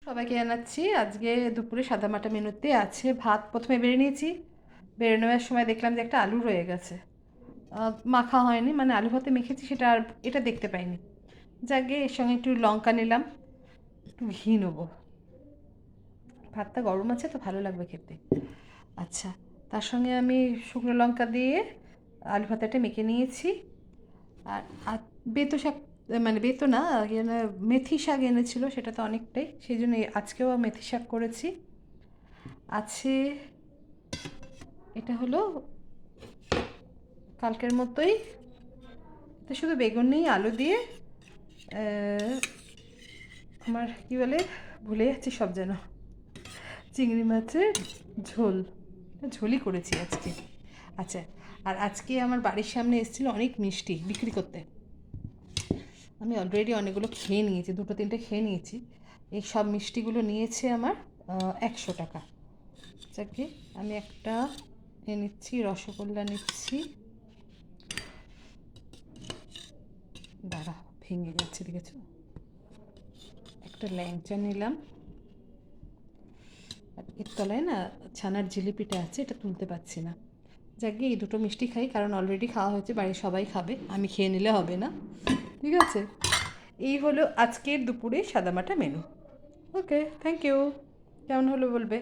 সবাইকে জানাচ্ছি আজকে দুপুরে সাদামাটা মেনুতে আছে ভাত। প্রথমে বেড়ে নিয়েছি, বেড়ে নেওয়ার সময় দেখলাম যে একটা আলু রয়ে গেছে, মাখা হয়নি, মানে আলু ভাতে মেখেছি সেটা আর এটা দেখতে পাইনি। যাকে এর সঙ্গে একটু লঙ্কা নিলাম, একটু ঘি নেবো, ভাতটা গরম আছে তো ভালো লাগবে খেতে। আচ্ছা, তার সঙ্গে আমি শুকনো লঙ্কা দিয়ে আলু ভাতাটা মেখে নিয়েছি। আর আর বেতো শাক, মানে বেতো না, মেথি শাক এনেছিল, সেটা তো অনেকটাই, সেই জন্য আজকেও মেথি শাক করেছি। আছে, এটা হলো কালকের মতোই, এটা শুধু বেগুন নেই, আলু দিয়ে আমার কী বলে, ভুলে যাচ্ছি সব যেন, চিংড়ি মাছের ঝোল, ঝোলই করেছি আজকে। আচ্ছা, আর আজকে আমার বাড়ির সামনে এসেছিলো অনেক মিষ্টি বিক্রি করতে। আমি অলরেডি অনেকগুলো খেয়ে নিয়েছি, দুটো তিনটে খেয়ে নিয়েছি। এই সব মিষ্টিগুলো নিয়েছে আমার 100 টাকা। যাকে আমি একটা নিচ্ছি, রসগোল্লা নিচ্ছি, দাঁড়া ভেঙে যাচ্ছে দেখেছো, একটা ল্যাংচা নিলাম, আর এর তলায় না ছানার জিলিপিটা আছে, এটা তুলতে পারছি না। যাকে এই দুটো মিষ্টি খাই, কারণ অলরেডি খাওয়া হয়েছে, বাড়ির সবাই খাবে, আমি খেয়ে নিলে হবে না, ঠিক আছে। এই হলো আজকের দুপুরে সাদামাটা মেনু। Okay, thank you. কেমন হলো বলবে।